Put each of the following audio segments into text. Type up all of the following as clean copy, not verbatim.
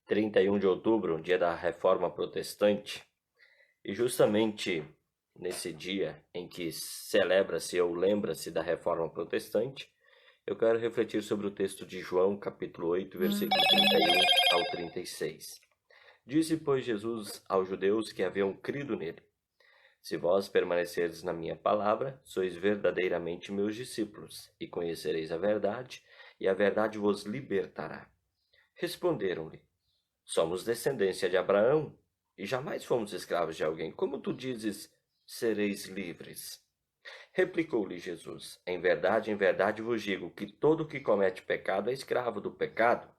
31 de outubro, dia da Reforma Protestante, e justamente nesse dia em que celebra-se ou lembra-se da Reforma Protestante, eu quero refletir sobre o texto de João, capítulo 8, versículo 31 ao 36. Disse, pois, Jesus aos judeus que haviam crido nele: Se vós permanecerdes na minha palavra, sois verdadeiramente meus discípulos, e conhecereis a verdade, e a verdade vos libertará. Responderam-lhe: Somos descendência de Abraão e jamais fomos escravos de alguém. Como tu dizes, sereis livres? Replicou-lhe Jesus: em verdade vos digo que todo que comete pecado é escravo do pecado.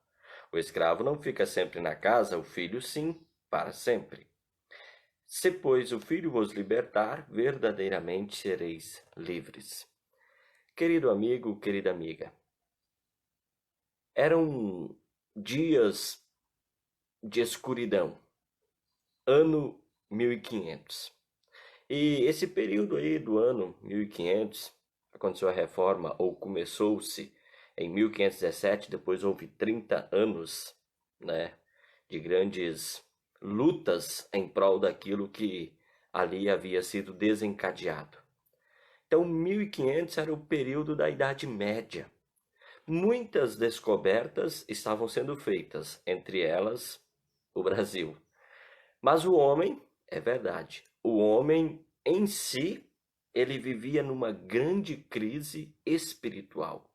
O escravo não fica sempre na casa, o filho sim, para sempre. Se, pois, o filho vos libertar, verdadeiramente sereis livres. Querido amigo, querida amiga, eram dias de escuridão, ano 1500. E esse período aí do ano 1500, aconteceu a reforma, ou começou-se em 1517, depois houve 30 anos, né, de grandes lutas em prol daquilo que ali havia sido desencadeado. Então, 1500 era o período da Idade Média. Muitas descobertas estavam sendo feitas, entre elas o Brasil. Mas o homem, é verdade, o homem em si, ele vivia numa grande crise espiritual.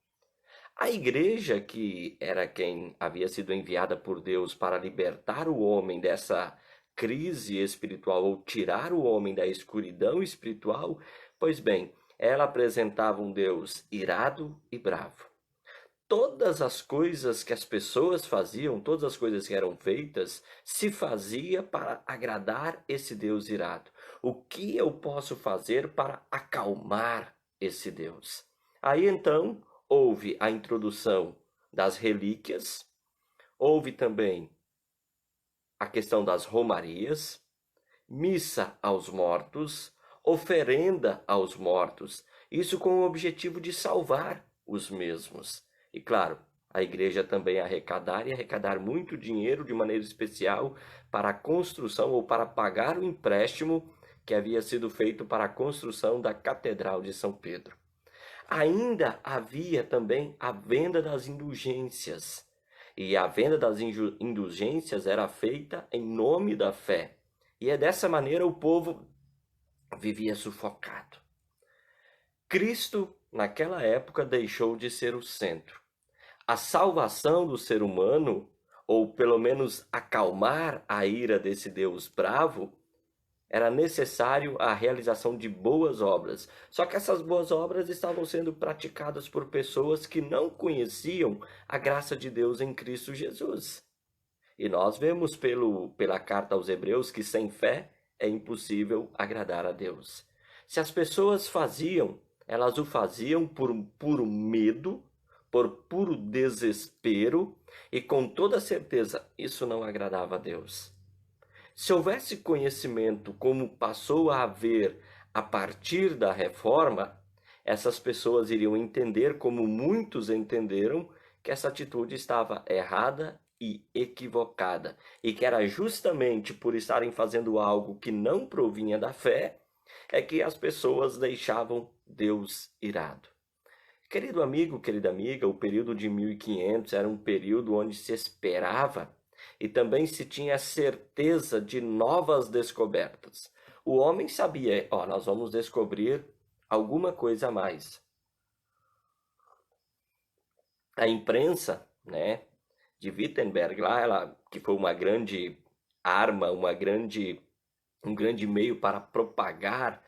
A igreja, que era quem havia sido enviada por Deus para libertar o homem dessa crise espiritual ou tirar o homem da escuridão espiritual, pois bem, ela apresentava um Deus irado e bravo. Todas as coisas que as pessoas faziam, todas as coisas que eram feitas, se fazia para agradar esse Deus irado. O que eu posso fazer para acalmar esse Deus? Aí então houve a introdução das relíquias, houve também a questão das romarias, missa aos mortos, oferenda aos mortos, isso com o objetivo de salvar os mesmos. E claro, a igreja também arrecadar muito dinheiro de maneira especial para a construção ou para pagar o empréstimo que havia sido feito para a construção da Catedral de São Pedro. Ainda havia também a venda das indulgências. E a venda das indulgências era feita em nome da fé. E é dessa maneira o povo vivia sufocado. Cristo, naquela época, deixou de ser o centro. A salvação do ser humano, ou pelo menos acalmar a ira desse Deus bravo, era necessário a realização de boas obras. Só que essas boas obras estavam sendo praticadas por pessoas que não conheciam a graça de Deus em Cristo Jesus. E nós vemos pela carta aos Hebreus que sem fé é impossível agradar a Deus. Se as pessoas faziam, elas o faziam por puro medo, por puro desespero, e com toda certeza isso não agradava a Deus. Se houvesse conhecimento como passou a haver a partir da reforma, essas pessoas iriam entender, como muitos entenderam, que essa atitude estava errada e equivocada, e que era justamente por estarem fazendo algo que não provinha da fé, é que as pessoas deixavam Deus irado. Querido amigo, querida amiga, o período de 1500 era um período onde se esperava e também se tinha certeza de novas descobertas. O homem sabia, nós vamos descobrir alguma coisa a mais. A imprensa, né, de Wittenberg lá, que foi uma grande arma, um grande meio para propagar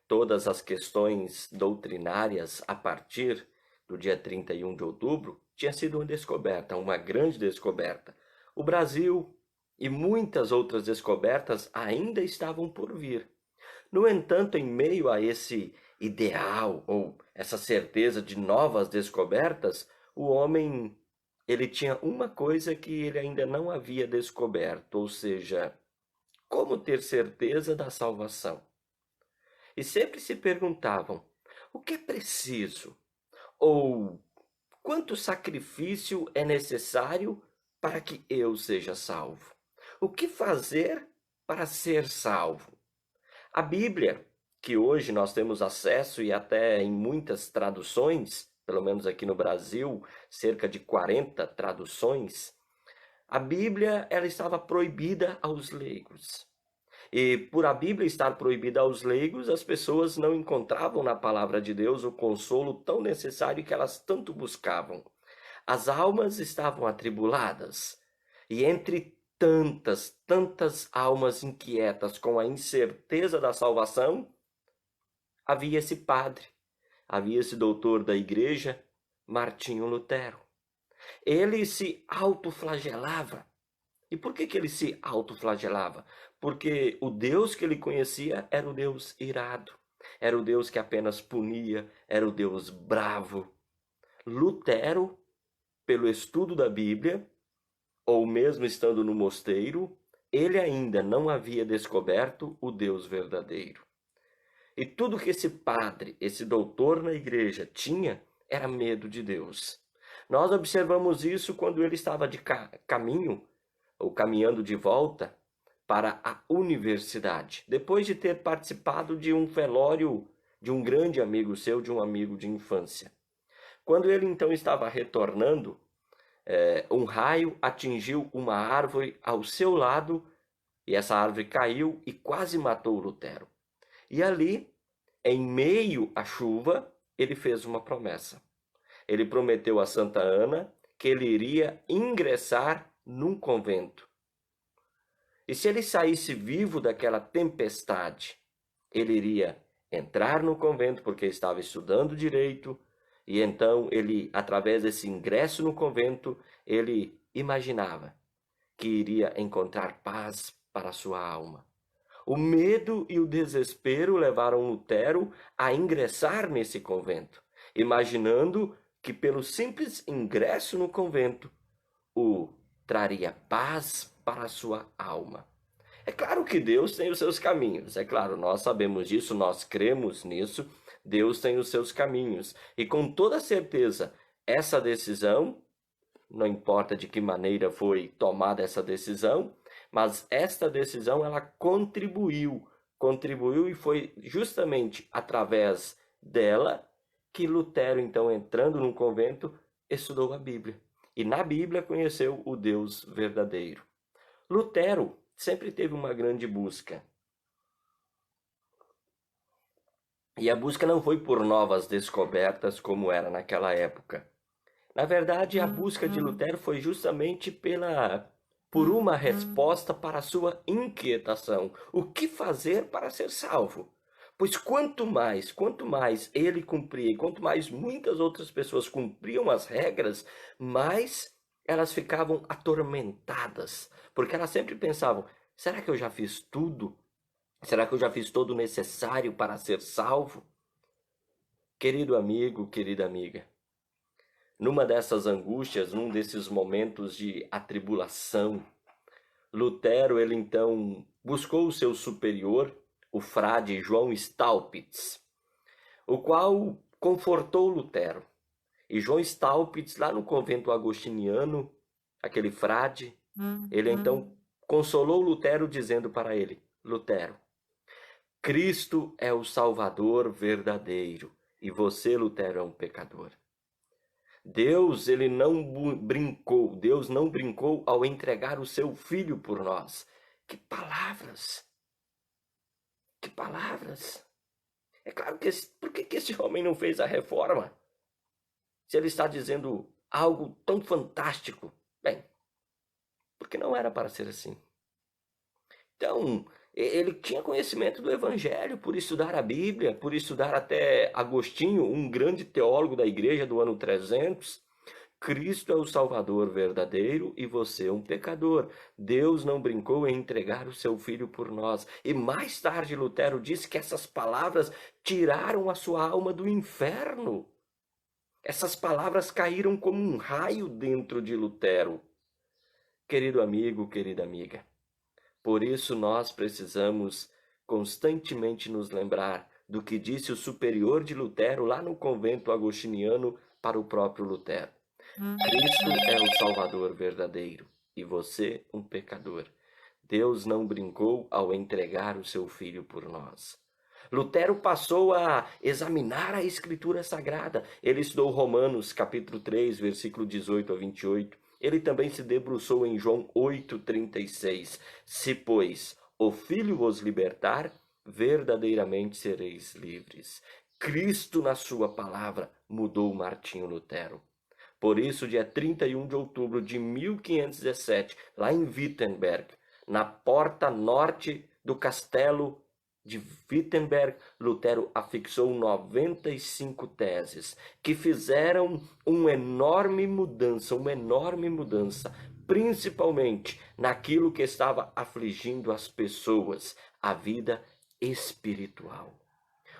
todas as questões doutrinárias a partir do dia 31 de outubro, tinha sido uma descoberta, uma grande descoberta. O Brasil e muitas outras descobertas ainda estavam por vir. No entanto, em meio a esse ideal ou essa certeza de novas descobertas, o homem, ele tinha uma coisa que ele ainda não havia descoberto, ou seja, como ter certeza da salvação. E sempre se perguntavam: o que é preciso? Ou quanto sacrifício é necessário para que eu seja salvo? O que fazer para ser salvo? A Bíblia, que hoje nós temos acesso e até em muitas traduções, pelo menos aqui no Brasil, cerca de 40 traduções, a Bíblia ela estava proibida aos leigos. E por a Bíblia estar proibida aos leigos, as pessoas não encontravam na palavra de Deus o consolo tão necessário que elas tanto buscavam. As almas estavam atribuladas, e entre tantas almas inquietas com a incerteza da salvação, havia esse padre, havia esse doutor da igreja, Martinho Lutero. Ele se autoflagelava. E por que ele se autoflagelava? Porque o Deus que ele conhecia era o Deus irado, era o Deus que apenas punia, era o Deus bravo. Lutero, pelo estudo da Bíblia, ou mesmo estando no mosteiro, ele ainda não havia descoberto o Deus verdadeiro. E tudo que esse padre, esse doutor na igreja tinha, era medo de Deus. Nós observamos isso quando ele estava de caminho, ou caminhando de volta, para a universidade, depois de ter participado de um velório de um grande amigo seu, de um amigo de infância. Quando ele então estava retornando, um raio atingiu uma árvore ao seu lado, e essa árvore caiu e quase matou Lutero. E ali, em meio à chuva, ele fez uma promessa. Ele prometeu a Santa Ana que ele iria ingressar num convento. E se ele saísse vivo daquela tempestade, ele iria entrar no convento porque estava estudando direito, e então ele, através desse ingresso no convento, ele imaginava que iria encontrar paz para a sua alma. O medo e o desespero levaram Lutero a ingressar nesse convento, imaginando que pelo simples ingresso no convento o traria paz para a sua alma. É claro que Deus tem os seus caminhos, é claro, nós sabemos disso, nós cremos nisso, Deus tem os seus caminhos. E com toda certeza, essa decisão, não importa de que maneira foi tomada essa decisão, mas esta decisão ela contribuiu e foi justamente através dela que Lutero, então, entrando num convento, estudou a Bíblia. E na Bíblia conheceu o Deus verdadeiro. Lutero sempre teve uma grande busca. E a busca não foi por novas descobertas como era naquela época. Na verdade, a busca de Lutero foi justamente por uma resposta para a sua inquietação. O que fazer para ser salvo? Pois quanto mais ele cumpria, e quanto mais muitas outras pessoas cumpriam as regras, mais elas ficavam atormentadas, porque elas sempre pensavam: será que eu já fiz tudo? Será que eu já fiz todo o necessário para ser salvo? Querido amigo, querida amiga, numa dessas angústias, num desses momentos de atribulação, Lutero, ele então buscou o seu superior, o frade João Staupitz, o qual confortou Lutero. E João Staupitz, lá no convento agostiniano, aquele frade, ele então consolou Lutero dizendo para ele: Lutero, Cristo é o Salvador verdadeiro e você, Lutero, é um pecador. Deus não brincou ao entregar o seu filho por nós. Que palavras! Que palavras! É claro que por que esse homem não fez a reforma? Se ele está dizendo algo tão fantástico, bem, porque não era para ser assim. Então, ele tinha conhecimento do Evangelho por estudar a Bíblia, por estudar até Agostinho, um grande teólogo da igreja do ano 300. Cristo é o Salvador verdadeiro e você é um pecador. Deus não brincou em entregar o seu filho por nós. E mais tarde Lutero disse que essas palavras tiraram a sua alma do inferno. Essas palavras caíram como um raio dentro de Lutero. Querido amigo, querida amiga, por isso nós precisamos constantemente nos lembrar do que disse o superior de Lutero lá no convento agostiniano para o próprio Lutero. Cristo é o Salvador verdadeiro e você um pecador. Deus não brincou ao entregar o seu filho por nós. Lutero passou a examinar a Escritura Sagrada. Ele estudou Romanos capítulo 3, versículo 18 a 28. Ele também se debruçou em João 8,36. Se, pois, o Filho vos libertar, verdadeiramente sereis livres. Cristo, na sua palavra, mudou Martinho Lutero. Por isso, dia 31 de outubro de 1517, lá em Wittenberg, na porta norte do castelo de Wittenberg, Lutero afixou 95 teses que fizeram uma enorme mudança, principalmente naquilo que estava afligindo as pessoas, a vida espiritual.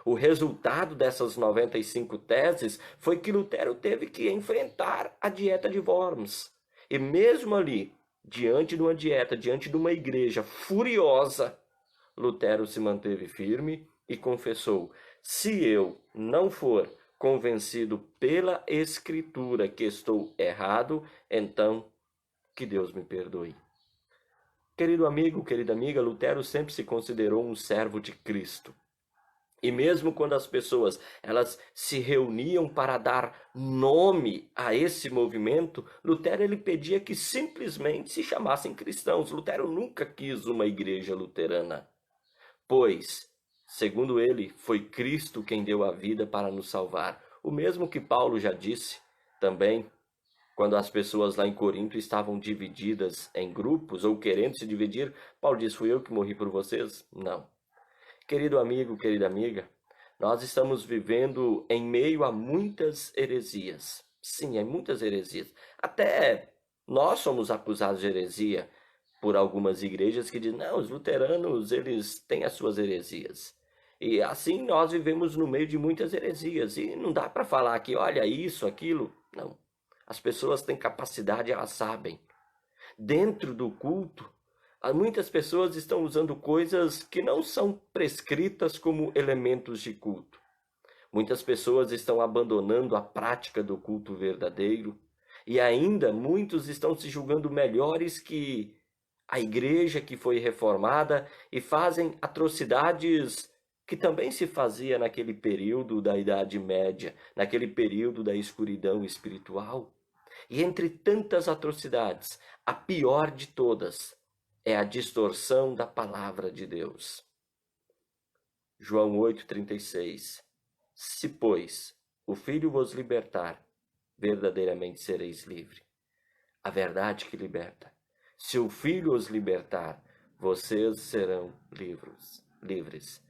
O resultado dessas 95 teses foi que Lutero teve que enfrentar a dieta de Worms. E mesmo ali, diante de uma dieta, diante de uma igreja furiosa, Lutero se manteve firme e confessou: se eu não for convencido pela Escritura que estou errado, então que Deus me perdoe. Querido amigo, querida amiga, Lutero sempre se considerou um servo de Cristo. E mesmo quando as pessoas elas se reuniam para dar nome a esse movimento, Lutero ele pedia que simplesmente se chamassem cristãos. Lutero nunca quis uma igreja luterana, pois, segundo ele, foi Cristo quem deu a vida para nos salvar. O mesmo que Paulo já disse também, quando as pessoas lá em Corinto estavam divididas em grupos ou querendo se dividir, Paulo disse: fui eu que morri por vocês? Não. Querido amigo, querida amiga, nós estamos vivendo em meio a muitas heresias. Sim, em muitas heresias. Até nós somos acusados de heresia por algumas igrejas que dizem: não, os luteranos, eles têm as suas heresias. E assim nós vivemos no meio de muitas heresias. E não dá para falar que, olha, isso, aquilo. Não. As pessoas têm capacidade, elas sabem. Dentro do culto, muitas pessoas estão usando coisas que não são prescritas como elementos de culto. Muitas pessoas estão abandonando a prática do culto verdadeiro. E ainda muitos estão se julgando melhores que a igreja que foi reformada e fazem atrocidades que também se fazia naquele período da Idade Média, naquele período da escuridão espiritual. E entre tantas atrocidades, a pior de todas é a distorção da palavra de Deus. João 8,36. Se, pois, o Filho vos libertar, verdadeiramente sereis livres. A verdade que liberta. Se o Filho os libertar, vocês serão livres.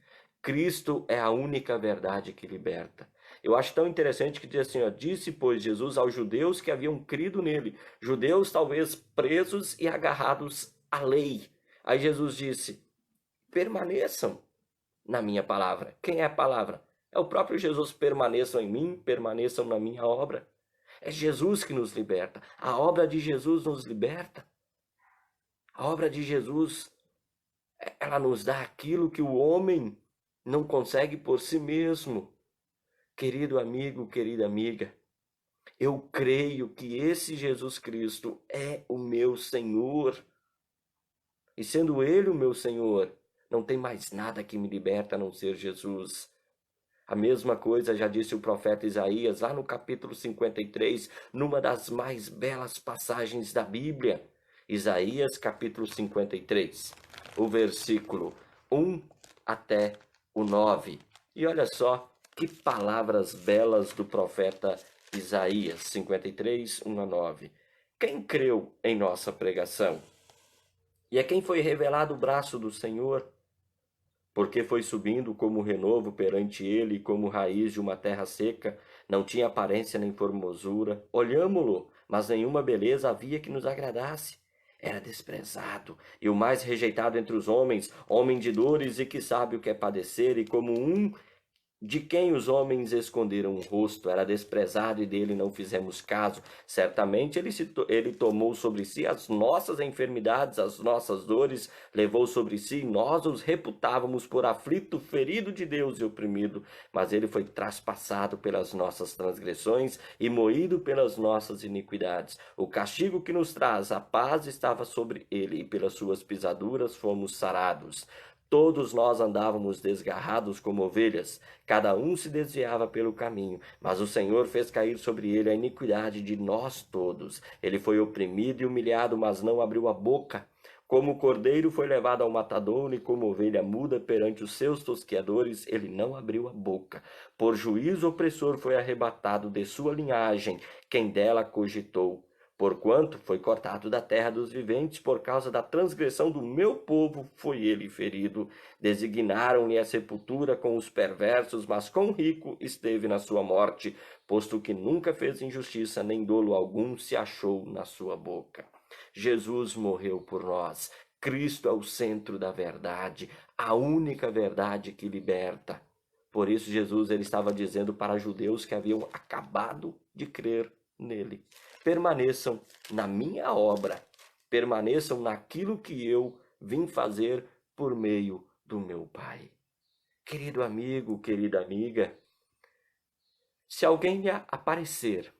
Cristo é a única verdade que liberta. Eu acho tão interessante que diz assim, ó, disse, pois, Jesus aos judeus que haviam crido nele, judeus talvez presos e agarrados à lei. Aí Jesus disse: permaneçam na minha palavra. Quem é a palavra? É o próprio Jesus. Permaneçam em mim, permaneçam na minha obra. É Jesus que nos liberta. A obra de Jesus nos liberta. A obra de Jesus, ela nos dá aquilo que o homem não consegue por si mesmo. Querido amigo, querida amiga, eu creio que esse Jesus Cristo é o meu Senhor. E sendo Ele o meu Senhor, não tem mais nada que me liberta a não ser Jesus. A mesma coisa já disse o profeta Isaías, lá no capítulo 53, numa das mais belas passagens da Bíblia. Isaías, capítulo 53, o versículo 1 até o 9. E olha só que palavras belas do profeta Isaías, 53, 1 a 9. Quem creu em nossa pregação? E a quem foi revelado o braço do Senhor? Porque foi subindo como renovo perante ele, como raiz de uma terra seca, não tinha aparência nem formosura. Olhámo-lo, mas nenhuma beleza havia que nos agradasse. Era desprezado, e o mais rejeitado entre os homens, homem de dores e que sabe o que é padecer, e como um De quem os homens esconderam o rosto, era desprezado e dele não fizemos caso. Certamente ele tomou sobre si as nossas enfermidades, as nossas dores, levou sobre si, e nós os reputávamos por aflito, ferido de Deus e oprimido. Mas ele foi traspassado pelas nossas transgressões e moído pelas nossas iniquidades. O castigo que nos traz a paz estava sobre ele, e pelas suas pisaduras fomos sarados. Todos nós andávamos desgarrados como ovelhas, cada um se desviava pelo caminho, mas o Senhor fez cair sobre ele a iniquidade de nós todos. Ele foi oprimido e humilhado, mas não abriu a boca. Como cordeiro foi levado ao matadouro, e como ovelha muda perante os seus tosqueadores, ele não abriu a boca. Por juízo opressor foi arrebatado de sua linhagem, quem dela cogitou. Porquanto foi cortado da terra dos viventes, por causa da transgressão do meu povo foi ele ferido. Designaram-lhe a sepultura com os perversos, mas com o rico esteve na sua morte, posto que nunca fez injustiça, nem dolo algum se achou na sua boca. Jesus morreu por nós. Cristo é o centro da verdade, a única verdade que liberta. Por isso Jesus ele estava dizendo para judeus que haviam acabado de crer nele: permaneçam na minha obra, permaneçam naquilo que eu vim fazer por meio do meu Pai. Querido amigo, querida amiga, se alguém lhe aparecer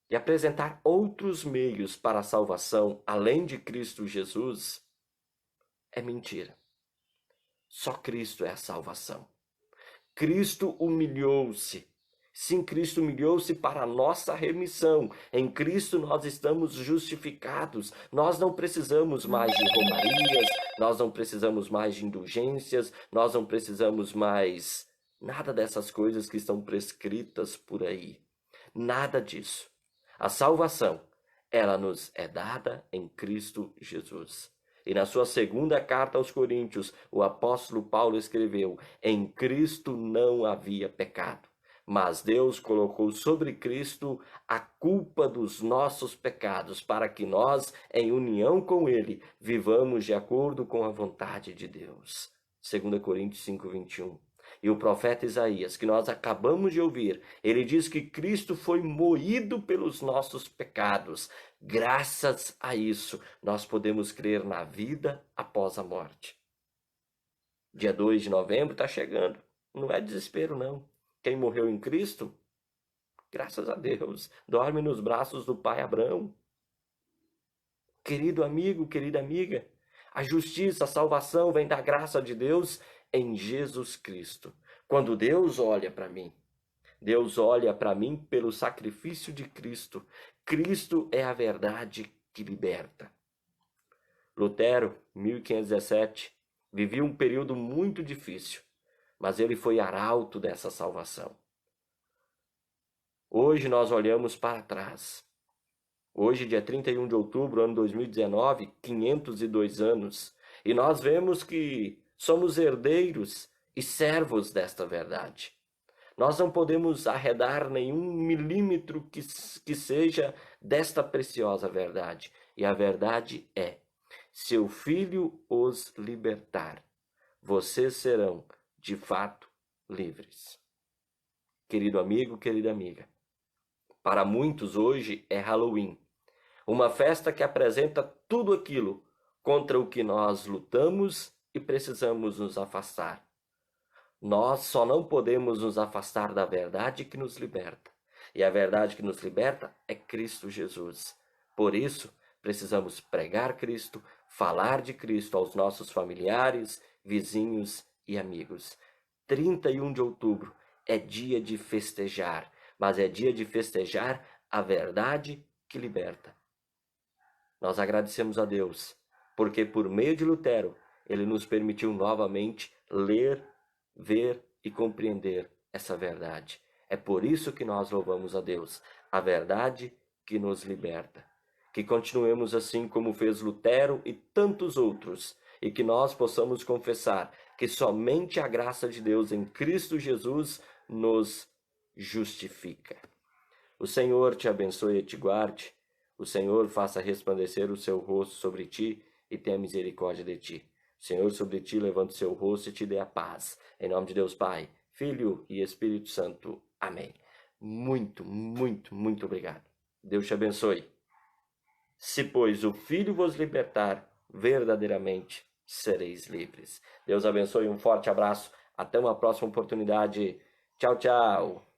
e apresentar outros meios para a salvação além de Cristo Jesus, é mentira. Só Cristo é a salvação. Cristo humilhou-se. Sim, Cristo humilhou-se para a nossa remissão. Em Cristo nós estamos justificados. Nós não precisamos mais de romarias, nós não precisamos mais de indulgências, nós não precisamos mais nada dessas coisas que estão prescritas por aí. Nada disso. A salvação, ela nos é dada em Cristo Jesus. E na sua segunda carta aos Coríntios, o apóstolo Paulo escreveu: em Cristo não havia pecado, mas Deus colocou sobre Cristo a culpa dos nossos pecados, para que nós, em união com Ele, vivamos de acordo com a vontade de Deus. 2 Coríntios 5:21. E o profeta Isaías, que nós acabamos de ouvir, ele diz que Cristo foi moído pelos nossos pecados. Graças a isso, nós podemos crer na vida após a morte. Dia 2 de novembro está chegando. Não é desespero, não. Quem morreu em Cristo, graças a Deus, dorme nos braços do Pai Abraão. Querido amigo, querida amiga, a justiça, a salvação vem da graça de Deus em Jesus Cristo. Quando Deus olha para mim, Deus olha para mim pelo sacrifício de Cristo. Cristo é a verdade que liberta. Lutero, 1517, vivia um período muito difícil, mas ele foi arauto dessa salvação. Hoje nós olhamos para trás. Hoje, dia 31 de outubro, ano 2019, 502 anos, e nós vemos que somos herdeiros e servos desta verdade. Nós não podemos arredar nenhum milímetro que seja desta preciosa verdade. E a verdade é: se o Filho os libertar, vocês serão, de fato, livres. Querido amigo, querida amiga, para muitos hoje é Halloween, uma festa que apresenta tudo aquilo contra o que nós lutamos e precisamos nos afastar. Nós só não podemos nos afastar da verdade que nos liberta. E a verdade que nos liberta é Cristo Jesus. Por isso, precisamos pregar Cristo, falar de Cristo aos nossos familiares, vizinhos e amigos. 31 de outubro é dia de festejar, mas é dia de festejar a verdade que liberta. Nós agradecemos a Deus, porque por meio de Lutero, ele nos permitiu novamente ler, ver e compreender essa verdade. É por isso que nós louvamos a Deus, a verdade que nos liberta. Que continuemos assim como fez Lutero e tantos outros, e que nós possamos confessar que somente a graça de Deus em Cristo Jesus nos justifica. O Senhor te abençoe e te guarde. O Senhor faça resplandecer o seu rosto sobre ti e tenha misericórdia de ti. O Senhor sobre ti levante o seu rosto e te dê a paz. Em nome de Deus Pai, Filho e Espírito Santo. Amém. Muito, muito, muito obrigado. Deus te abençoe. Se, pois, o Filho vos libertar, verdadeiramente sereis livres. Deus abençoe, um forte abraço. Até uma próxima oportunidade. Tchau, tchau.